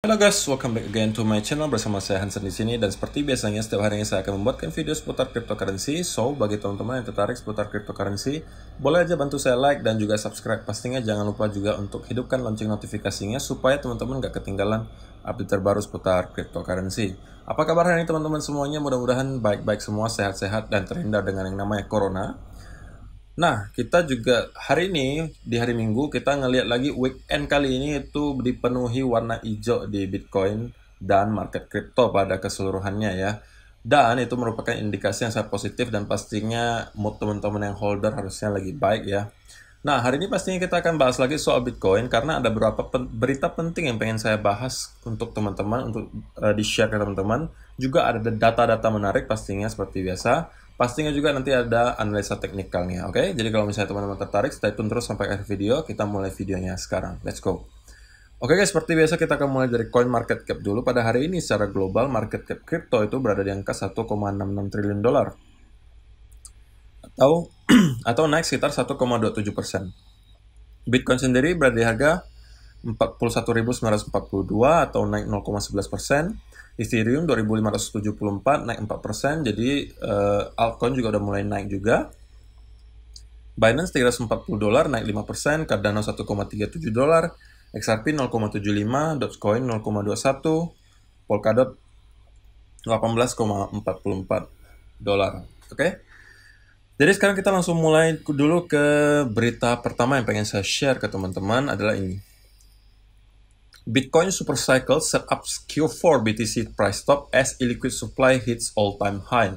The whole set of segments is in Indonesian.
Halo guys, welcome back again to my channel. Bersama saya Hansen di sini, dan seperti biasanya setiap harinya saya akan membuatkan video seputar cryptocurrency. So, bagi teman-teman yang tertarik seputar cryptocurrency, boleh aja bantu saya like dan juga subscribe. Pastinya jangan lupa juga untuk hidupkan lonceng notifikasinya supaya teman-teman gak ketinggalan update terbaru seputar cryptocurrency. Apa kabar hari ini teman-teman semuanya? Mudah-mudahan baik-baik semua, sehat-sehat dan terhindar dengan yang namanya corona. Nah, kita juga hari ini, di hari Minggu, kita ngelihat lagi weekend kali ini itu dipenuhi warna hijau di Bitcoin dan market crypto pada keseluruhannya ya. Dan itu merupakan indikasi yang sangat positif dan pastinya mood teman-teman yang holder harusnya lagi baik ya. Nah, hari ini pastinya kita akan bahas lagi soal Bitcoin karena ada beberapa berita penting yang pengen saya bahas untuk teman-teman, untuk di-share ke teman-teman. Juga ada data-data menarik pastinya seperti biasa. Pastinya juga nanti ada analisa teknikalnya, oke? Jadi kalau misalnya teman-teman tertarik, stay tune terus sampai akhir video. Kita mulai videonya sekarang. Let's go. Oke guys, seperti biasa kita akan mulai dari coin market cap dulu. Pada hari ini secara global, market cap crypto itu berada di angka 1,66 triliun dolar. Atau naik sekitar 1,27%. Bitcoin sendiri berada di harga 41.942 atau naik 0,11%. Ethereum 2.574 naik 4%. Jadi altcoin juga udah mulai naik juga. Binance $340 naik 5%, Cardano 1,37 dolar, XRP 0,75, Dogecoin 0,21, Polkadot 18,44 dolar. Oke? Jadi sekarang kita langsung mulai dulu ke berita pertama yang pengen saya share ke teman-teman adalah ini. Bitcoin super cycle set up Q4 BTC price top as illiquid supply hits all-time high.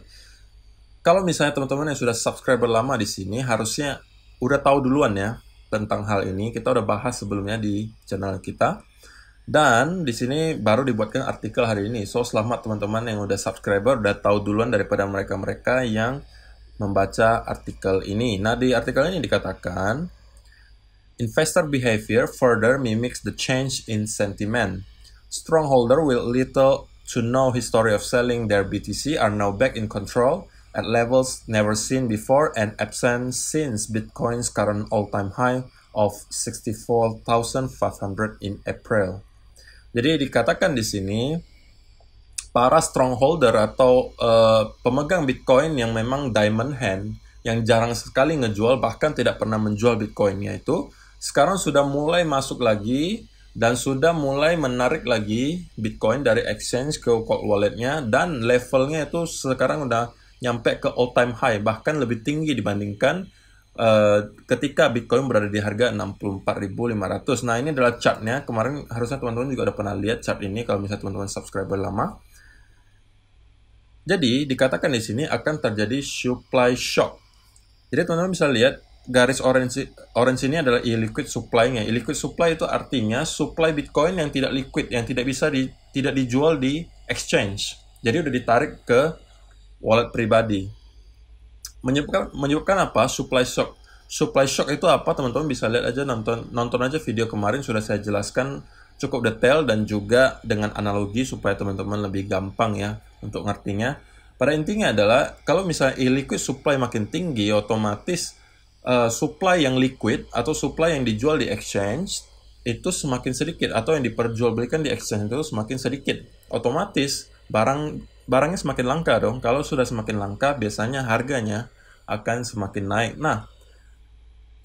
Kalau misalnya teman-teman yang sudah subscriber lama di sini, harusnya udah tahu duluan ya tentang hal ini. Kita udah bahas sebelumnya di channel kita. Dan di sini baru dibuatkan artikel hari ini. So, selamat teman-teman yang udah subscriber, udah tahu duluan daripada mereka-mereka yang membaca artikel ini. Nah, di artikel ini dikatakan, investor behavior further mimics the change in sentiment. Strongholder with little to no history of selling their BTC are now back in control at levels never seen before and absent since Bitcoin's current all-time high of 64,500 in April. Jadi dikatakan di sini para strongholder atau pemegang Bitcoin yang memang diamond hand, yang jarang sekali ngejual bahkan tidak pernah menjual Bitcoinnya itu, sekarang sudah mulai masuk lagi dan sudah mulai menarik lagi Bitcoin dari exchange ke cold walletnya, dan levelnya itu sekarang udah nyampe ke all time high, bahkan lebih tinggi dibandingkan ketika Bitcoin berada di harga 64.500. Nah, ini adalah chartnya. Kemarin harusnya teman-teman juga udah pernah lihat chart ini kalau misalnya teman-teman subscriber lama. Jadi dikatakan di sini akan terjadi supply shock. Jadi teman-teman bisa lihat garis orange ini adalah illiquid supply-nya. Illiquid supply itu artinya supply Bitcoin yang tidak liquid, yang tidak bisa tidak dijual di exchange. Jadi udah ditarik ke wallet pribadi. Menyebabkan apa? Supply shock. Supply shock itu apa? Teman-teman bisa lihat aja, nonton aja video kemarin, sudah saya jelaskan cukup detail dan juga dengan analogi supaya teman-teman lebih gampang ya untuk ngertinya. Pada intinya adalah kalau misalnya illiquid supply makin tinggi, otomatis supply yang liquid atau supply yang dijual di exchange itu semakin sedikit, atau yang diperjualbelikan di exchange itu semakin sedikit. Otomatis barangnya semakin langka dong. Kalau sudah semakin langka, biasanya harganya akan semakin naik. Nah,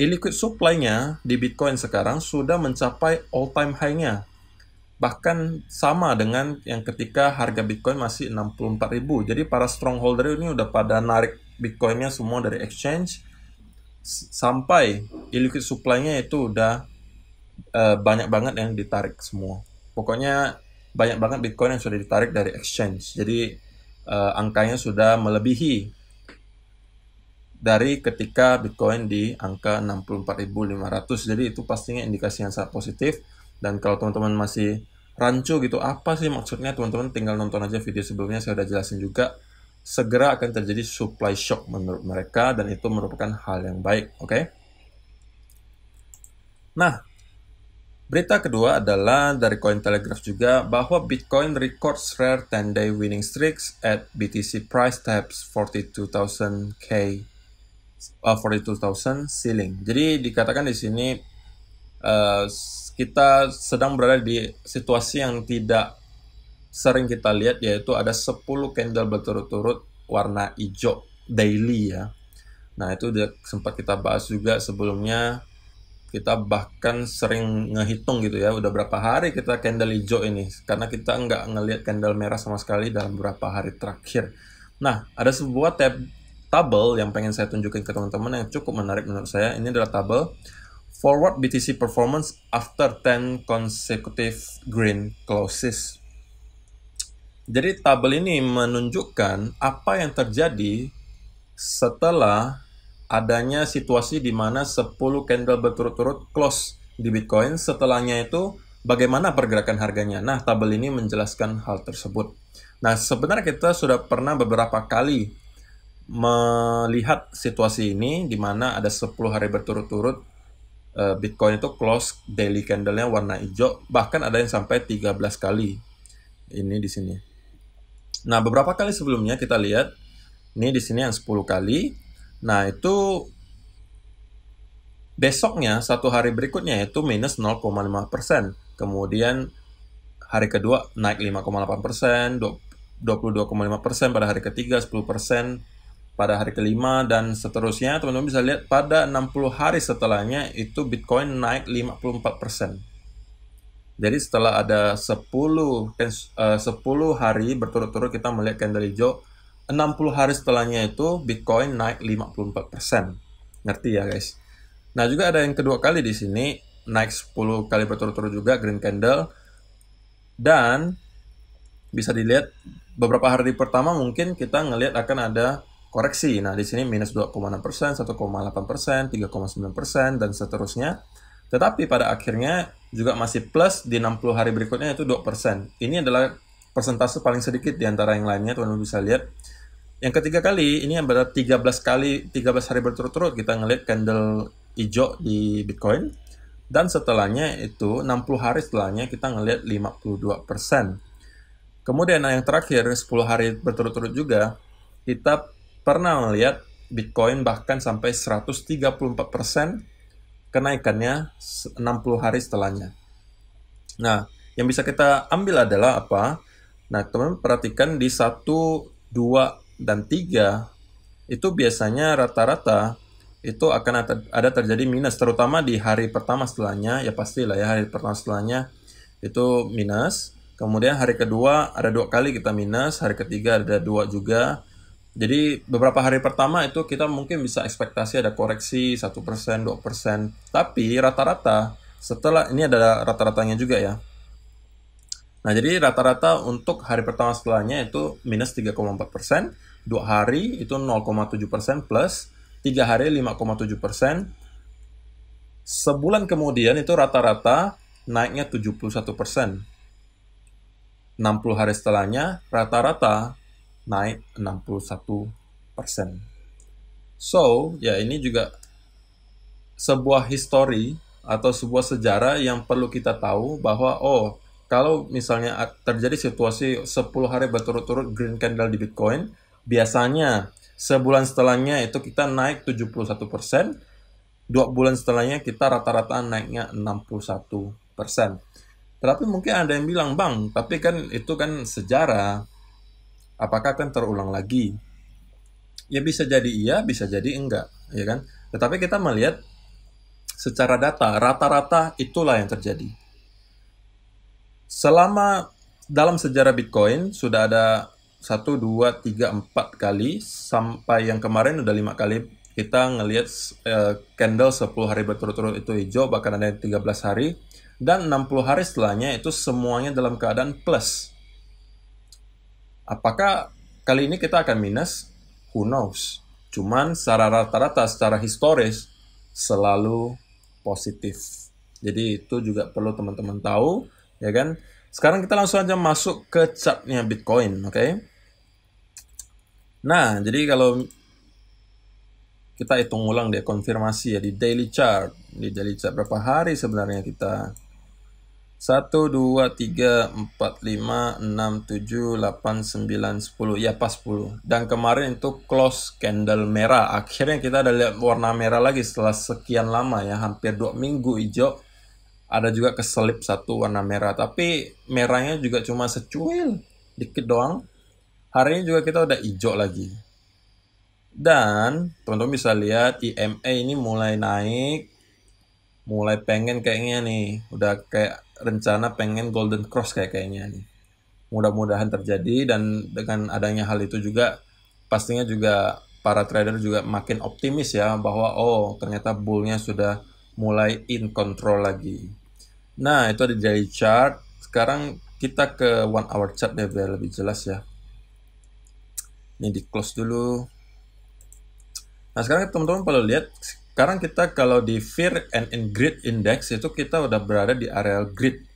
illiquid supply-nya di Bitcoin sekarang sudah mencapai all-time high-nya. Bahkan sama dengan yang ketika harga Bitcoin masih 64.000. Jadi para strongholder ini udah pada narik Bitcoin-nya semua dari exchange, sampai illiquid supply-nya itu udah banyak banget yang ditarik semua. Pokoknya banyak banget Bitcoin yang sudah ditarik dari exchange. Jadi angkanya sudah melebihi dari ketika Bitcoin di angka 64.500. Jadi itu pastinya indikasi yang sangat positif. Dan kalau teman-teman masih rancu gitu, apa sih maksudnya, teman-teman tinggal nonton aja video sebelumnya, saya udah jelasin juga. Segera akan terjadi supply shock menurut mereka, dan itu merupakan hal yang baik, oke? Nah, berita kedua adalah dari Cointelegraph juga, bahwa Bitcoin records rare 10-day winning streaks at BTC price taps 42,000 ceiling. Jadi dikatakan di sini kita sedang berada di situasi yang tidak sering kita lihat, yaitu ada 10 candle berturut-turut warna hijau daily ya. Nah, itu udah sempat kita bahas juga sebelumnya. Kita bahkan sering ngehitung gitu ya, udah berapa hari kita candle hijau ini, karena kita nggak ngelihat candle merah sama sekali dalam beberapa hari terakhir. Nah, ada sebuah tabel yang pengen saya tunjukin ke teman-teman yang cukup menarik menurut saya. Ini adalah tabel Forward BTC Performance after 10 consecutive green closes. Jadi tabel ini menunjukkan apa yang terjadi setelah adanya situasi di mana 10 candle berturut-turut close di Bitcoin. Setelahnya itu bagaimana pergerakan harganya. Nah, tabel ini menjelaskan hal tersebut. Nah, sebenarnya kita sudah pernah beberapa kali melihat situasi ini di mana ada 10 hari berturut-turut Bitcoin itu close daily candle-nya warna hijau, bahkan ada yang sampai 13 kali. Ini di sini. Nah, beberapa kali sebelumnya kita lihat ini di sini yang 10 kali. Nah, itu besoknya, satu hari berikutnya itu minus 0,5%. Kemudian hari kedua naik 5,8%, 22,5% pada hari ketiga, 10% pada hari kelima, dan seterusnya. Teman-teman bisa lihat pada 60 hari setelahnya itu Bitcoin naik 54%. Jadi setelah ada 10 hari berturut-turut kita melihat candle hijau, 60 hari setelahnya itu Bitcoin naik 54%. Ngerti ya guys? Nah, juga ada yang kedua kali di sini, naik 10 kali berturut-turut juga green candle. Dan bisa dilihat beberapa hari pertama mungkin kita ngelihat akan ada koreksi. Nah, di sini minus 2,6%, 1,8%, 3,9%, dan seterusnya. Tetapi pada akhirnya juga masih plus di 60 hari berikutnya itu 2%. Ini adalah persentase paling sedikit di antara yang lainnya, teman-teman bisa lihat. Yang ketiga kali, ini yang berarti 13 hari berturut-turut kita ngelihat candle hijau di Bitcoin. Dan setelahnya itu 60 hari setelahnya kita ngelihat 52%. Kemudian yang terakhir 10 hari berturut-turut juga kita pernah melihat Bitcoin bahkan sampai 134% kenaikannya 60 hari setelahnya. Nah, yang bisa kita ambil adalah apa? Nah, teman-teman perhatikan di 1, 2, dan 3 itu biasanya rata-rata itu akan ada terjadi minus, terutama di hari pertama setelahnya. Ya pastilah ya, hari pertama setelahnya itu minus. Kemudian hari kedua ada 2 kali kita minus, hari ketiga ada 2 juga. Jadi beberapa hari pertama itu kita mungkin bisa ekspektasi ada koreksi 1%, 2%. Tapi rata-rata setelah ini ada rata-ratanya juga ya. Nah, jadi rata-rata untuk hari pertama setelahnya itu minus 3,4%, 2 hari itu 0,7% plus, 3 hari 5,7%. Sebulan kemudian itu rata-rata naiknya 71%. 60 hari setelahnya rata-rata naik 61%. So, ya ini juga sebuah histori atau sebuah sejarah yang perlu kita tahu bahwa kalau misalnya terjadi situasi 10 hari berturut-turut green candle di Bitcoin, biasanya sebulan setelahnya itu kita naik 71%, 2 bulan setelahnya kita rata-rata naiknya 61%. Tetapi mungkin ada yang bilang, "Bang, tapi kan itu kan sejarah. Apakah akan terulang lagi?" Ya bisa jadi iya, bisa jadi enggak, ya kan? Tetapi kita melihat secara data, rata-rata itulah yang terjadi. Selama dalam sejarah Bitcoin sudah ada 1, 2, 3, 4 kali, sampai yang kemarin udah 5 kali kita ngelihat candle 10 hari berturut-turut itu hijau, bahkan ada yang 13 hari, dan 60 hari setelahnya itu semuanya dalam keadaan plus. Apakah kali ini kita akan minus? Who knows? Cuman secara rata-rata, secara historis, selalu positif. Jadi itu juga perlu teman-teman tahu, ya kan? Sekarang kita langsung aja masuk ke chartnya Bitcoin, oke? Nah, jadi kalau kita hitung ulang deh, konfirmasi ya di daily chart. Di daily chart berapa hari sebenarnya kita? 1, 2, 3, 4, 5, 6, 7, 8, 9, 10. Ya pas 10. Dan kemarin itu close candle merah. Akhirnya kita ada lihat warna merah lagi setelah sekian lama ya. Hampir 2 minggu hijau. Ada juga keselip satu warna merah, tapi merahnya juga cuma secuil, dikit doang. Hari ini juga kita udah hijau lagi. Dan teman-teman bisa lihat IMA ini mulai naik, mulai pengen kayaknya nih, udah kayak rencana pengen golden cross kayaknya nih. Mudah-mudahan terjadi, dan dengan adanya hal itu juga pastinya juga para trader juga makin optimis ya bahwa oh ternyata bullnya sudah mulai in control lagi. Nah, itu ada daily chart. Sekarang kita ke 1 hour chart deh biar lebih jelas ya. Ini di close dulu. Nah, sekarang teman-teman perlu lihat, sekarang kita kalau di Fear and Greed Index itu kita udah berada di area greed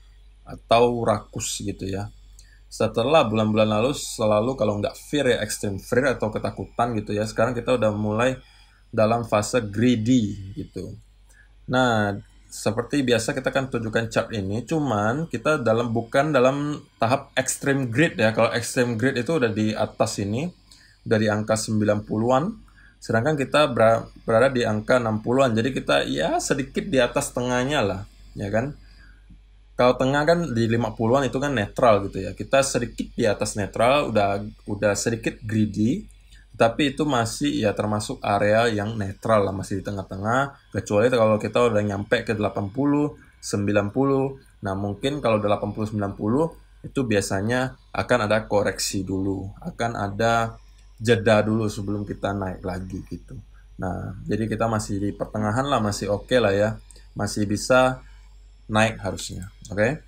atau rakus gitu ya. Setelah bulan-bulan lalu selalu kalau nggak fear ya extreme fear atau ketakutan gitu ya. Sekarang kita udah mulai dalam fase greedy gitu. Nah, seperti biasa kita akan tunjukkan chart ini, cuman kita bukan dalam tahap extreme greed ya. Kalau extreme greed itu udah di atas ini, dari angka 90-an, sedangkan kita berada di angka 60-an. Jadi kita ya sedikit di atas tengahnya lah, ya kan? Kalau tengah kan di 50-an itu kan netral gitu ya. Kita sedikit di atas netral, udah sedikit greedy, tapi itu masih ya termasuk area yang netral lah, masih di tengah-tengah. Kecuali kalau kita udah nyampe ke 80, 90. Nah, mungkin kalau 80 90 itu biasanya akan ada koreksi dulu, akan ada jeda dulu sebelum kita naik lagi gitu. Nah, jadi kita masih di pertengahan lah, masih oke lah ya. Masih bisa naik harusnya, oke?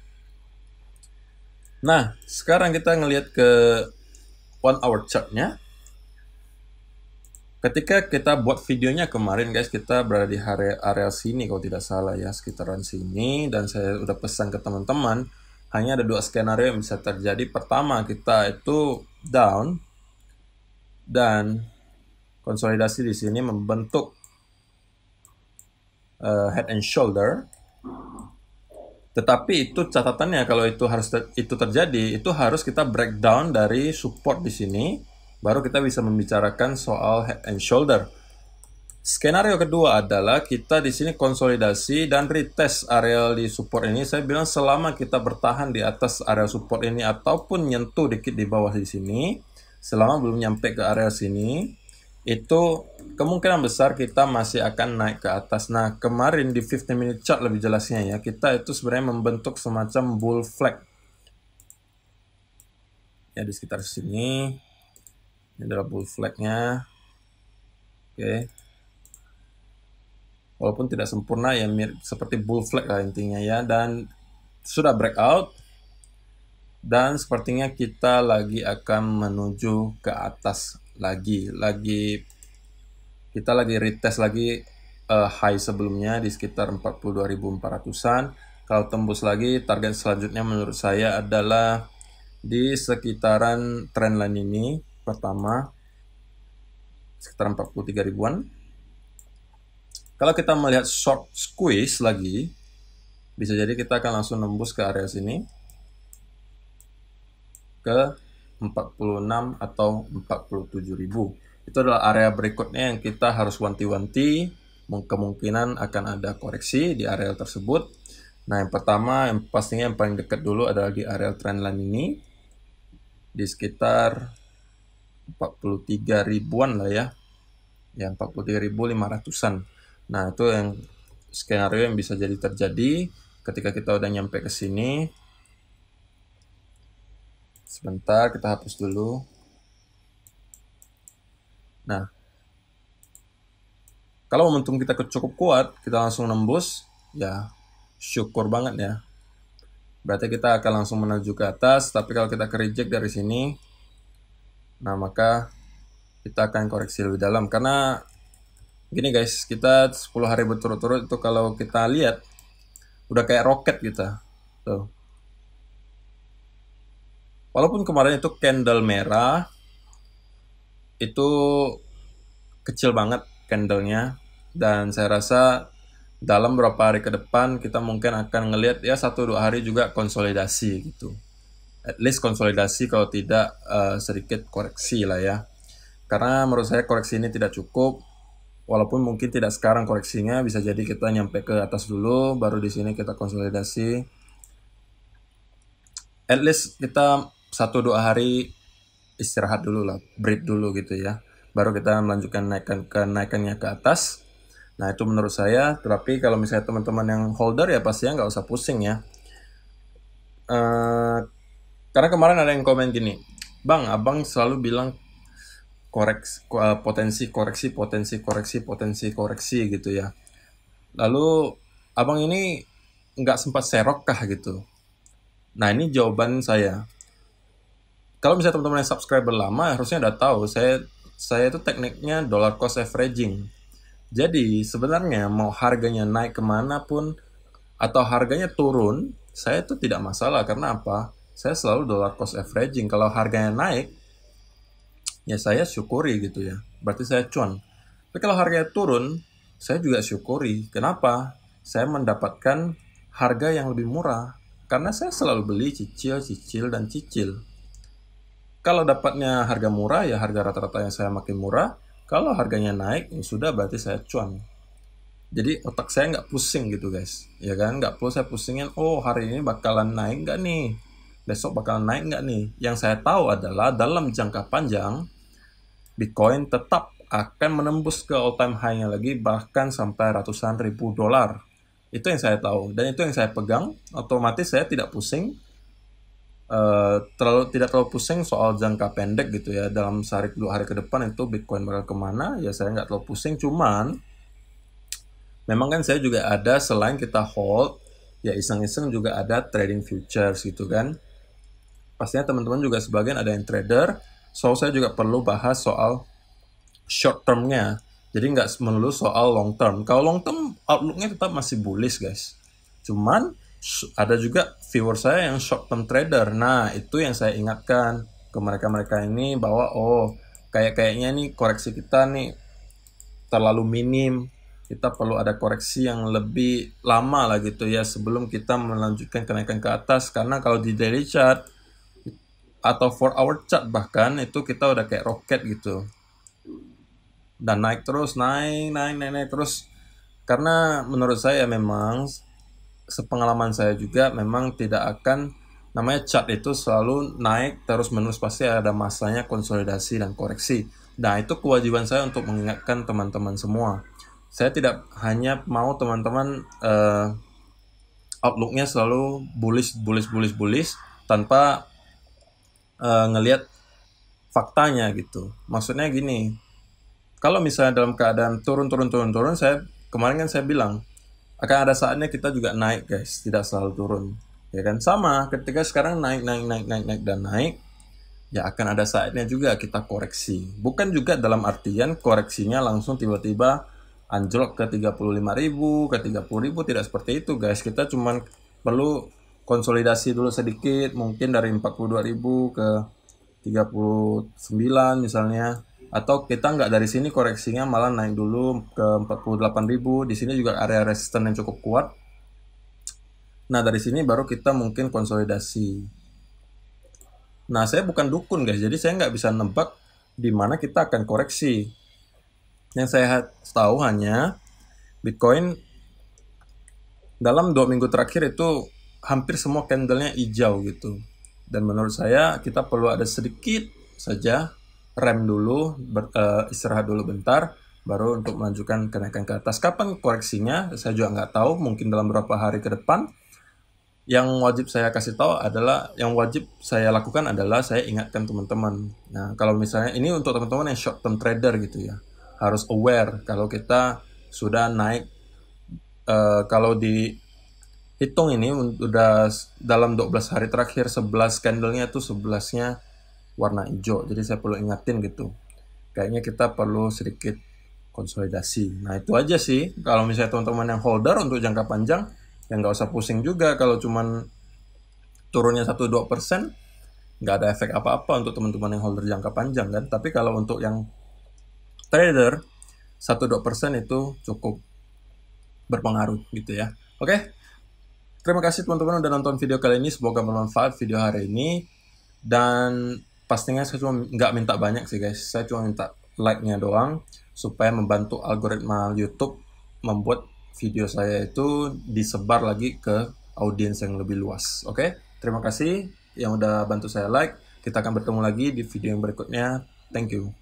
Nah, sekarang kita ngelihat ke 1 hour chart-nya. Ketika kita buat videonya kemarin guys, kita berada di area sini kalau tidak salah ya, sekitaran sini. Dan saya udah pesan ke teman-teman, hanya ada 2 skenario yang bisa terjadi. Pertama, kita itu down dan konsolidasi di sini membentuk head and shoulder. Tetapi itu catatannya, kalau itu terjadi, itu harus kita breakdown dari support di sini, baru kita bisa membicarakan soal head and shoulder. Skenario kedua adalah kita di sini konsolidasi dan retest area di support ini. Saya bilang selama kita bertahan di atas area support ini ataupun nyentuh dikit di bawah di sini, selama belum nyampe ke area sini, itu kemungkinan besar kita masih akan naik ke atas. Nah, kemarin di 15 minute chart lebih jelasnya ya, kita itu sebenarnya membentuk semacam bull flag ya di sekitar sini. Ini adalah bull flagnya. Oke. Walaupun tidak sempurna ya, mirip seperti bull flag lah intinya ya, dan sudah breakout. Dan sepertinya kita lagi akan menuju ke atas lagi kita lagi retest lagi high sebelumnya di sekitar 42.400-an. Kalau tembus lagi, target selanjutnya menurut saya adalah di sekitaran trendline ini pertama, sekitar 43 ribuan. Kalau kita melihat short squeeze lagi, bisa jadi kita akan langsung nembus ke area sini ke 46 atau 47 ribu. Itu adalah area berikutnya yang kita harus wanti-wanti, kemungkinan akan ada koreksi di area tersebut. Nah, yang pertama, yang pastinya yang paling dekat dulu adalah di area trendline ini, di sekitar 43 ribuan lah ya, 43.500-an. Nah, itu yang skenario yang bisa jadi terjadi ketika kita udah nyampe ke sini. Sebentar, kita hapus dulu. Nah, kalau momentum kita cukup kuat, kita langsung nembus, ya syukur banget ya. Berarti kita akan langsung menuju ke atas, tapi kalau kita ke-reject dari sini, nah maka kita akan koreksi lebih dalam. Karena gini guys, kita 10 hari berturut-turut itu kalau kita lihat, udah kayak roket kita. Tuh. Walaupun kemarin itu candle merah, itu kecil banget candlenya, dan saya rasa dalam beberapa hari ke depan kita mungkin akan ngelihat ya 1-2 hari juga konsolidasi gitu, at least konsolidasi, kalau tidak sedikit koreksi lah ya, karena menurut saya koreksi ini tidak cukup. Walaupun mungkin tidak sekarang koreksinya, bisa jadi kita nyampe ke atas dulu, baru di sini kita konsolidasi. At least kita 1-2 hari istirahat dulu lah, break dulu gitu ya. Baru kita melanjutkan kenaikannya ke atas. Nah itu menurut saya. Tapi kalau misalnya teman-teman yang holder ya pastinya nggak usah pusing ya. Karena kemarin ada yang komen gini, Bang, abang selalu bilang potensi koreksi gitu ya. Lalu abang ini nggak sempat serok kah gitu. Nah ini jawaban saya. Kalau misalnya teman-teman yang subscriber lama harusnya udah tahu saya itu tekniknya dollar cost averaging. Jadi sebenarnya mau harganya naik kemana pun atau harganya turun, saya itu tidak masalah. Karena apa? Saya selalu dollar cost averaging. Kalau harganya naik, ya saya syukuri gitu ya. Berarti saya cuan. Tapi kalau harganya turun, saya juga syukuri. Kenapa? Saya mendapatkan harga yang lebih murah. Karena saya selalu beli cicil, dan cicil. Kalau dapatnya harga murah, ya harga rata-rata yang saya makin murah. Kalau harganya naik, ya sudah berarti saya cuan. Jadi otak saya nggak pusing gitu guys. Ya kan? Nggak perlu saya pusingin, oh hari ini bakalan naik nggak nih? Besok bakalan naik nggak nih? Yang saya tahu adalah dalam jangka panjang, Bitcoin tetap akan menembus ke all time high-nya lagi, bahkan sampai ratusan ribu dolar. Itu yang saya tahu, dan itu yang saya pegang. Otomatis saya tidak pusing, tidak terlalu pusing soal jangka pendek gitu ya. Dalam sehari 2 hari ke depan itu Bitcoin bakal kemana, ya saya nggak terlalu pusing. Cuman, memang kan saya juga ada, selain kita hold, ya iseng-iseng juga ada trading futures gitu kan. Pastinya teman-teman juga sebagian ada yang trader, so saya juga perlu bahas soal short term-nya. Jadi nggak melulu soal long term. Kalau long term, outlook-nya tetap masih bullish guys. Cuman ada juga viewer saya yang short term trader. Nah itu yang saya ingatkan ke mereka-mereka ini bahwa kayaknya nih koreksi kita nih terlalu minim. Kita perlu ada koreksi yang lebih lama lah gitu ya sebelum kita melanjutkan kenaikan ke atas. Karena kalau di daily chart atau 4 hour chart bahkan itu kita udah kayak roket gitu. Dan naik terus, naik terus. Karena menurut saya memang, sepengalaman saya juga, memang tidak akan, namanya chart itu selalu naik terus menerus, pasti ada masanya konsolidasi dan koreksi. Nah itu kewajiban saya untuk mengingatkan teman-teman semua. Saya tidak hanya mau teman-teman outlook-nya selalu bullish tanpa ngelihat faktanya gitu. Maksudnya gini, kalau misalnya dalam keadaan turun, saya kemarin kan saya bilang akan ada saatnya kita juga naik guys, tidak selalu turun, ya kan? Sama ketika sekarang naik dan naik, ya akan ada saatnya juga kita koreksi. Bukan juga dalam artian koreksinya langsung tiba-tiba anjlok ke 35.000, ke 30.000, tidak seperti itu guys. Kita cuman perlu konsolidasi dulu sedikit, mungkin dari 42.000 ke 39 misalnya. Atau kita nggak dari sini koreksinya malah naik dulu ke 48.000. Di sini juga area resisten yang cukup kuat. Nah dari sini baru kita mungkin konsolidasi. Nah saya bukan dukun guys, jadi saya nggak bisa nebak di mana kita akan koreksi. Yang saya tahu hanya Bitcoin dalam 2 minggu terakhir itu hampir semua candlenya hijau gitu. Dan menurut saya kita perlu ada sedikit saja rem dulu, istirahat dulu bentar, baru untuk melanjutkan kenaikan ke atas. Kapan koreksinya? Saya juga nggak tahu, mungkin dalam beberapa hari ke depan. Yang wajib saya kasih tahu adalah, yang wajib saya lakukan adalah saya ingatkan teman-teman. Nah, kalau misalnya ini untuk teman-teman yang short term trader gitu ya, harus aware kalau kita sudah naik, kalau dihitung ini udah dalam 12 hari terakhir 11 candlenya tuh 11-nya warna hijau, jadi saya perlu ingatin gitu. Kayaknya kita perlu sedikit konsolidasi. Nah itu aja sih. Kalau misalnya teman-teman yang holder untuk jangka panjang, ya nggak usah pusing juga kalau cuman turunnya 1-2%, nggak ada efek apa-apa untuk teman-teman yang holder jangka panjang kan. Tapi kalau untuk yang trader, 1-2% itu cukup berpengaruh gitu ya. Oke, terima kasih teman-teman udah nonton video kali ini. Semoga bermanfaat video hari ini. Dan pastinya saya cuma nggak minta banyak sih guys, saya cuma minta like-nya doang. supaya membantu algoritma YouTube membuat video saya itu disebar lagi ke audiens yang lebih luas. Oke, terima kasih yang udah bantu saya like. Kita akan bertemu lagi di video yang berikutnya. Thank you.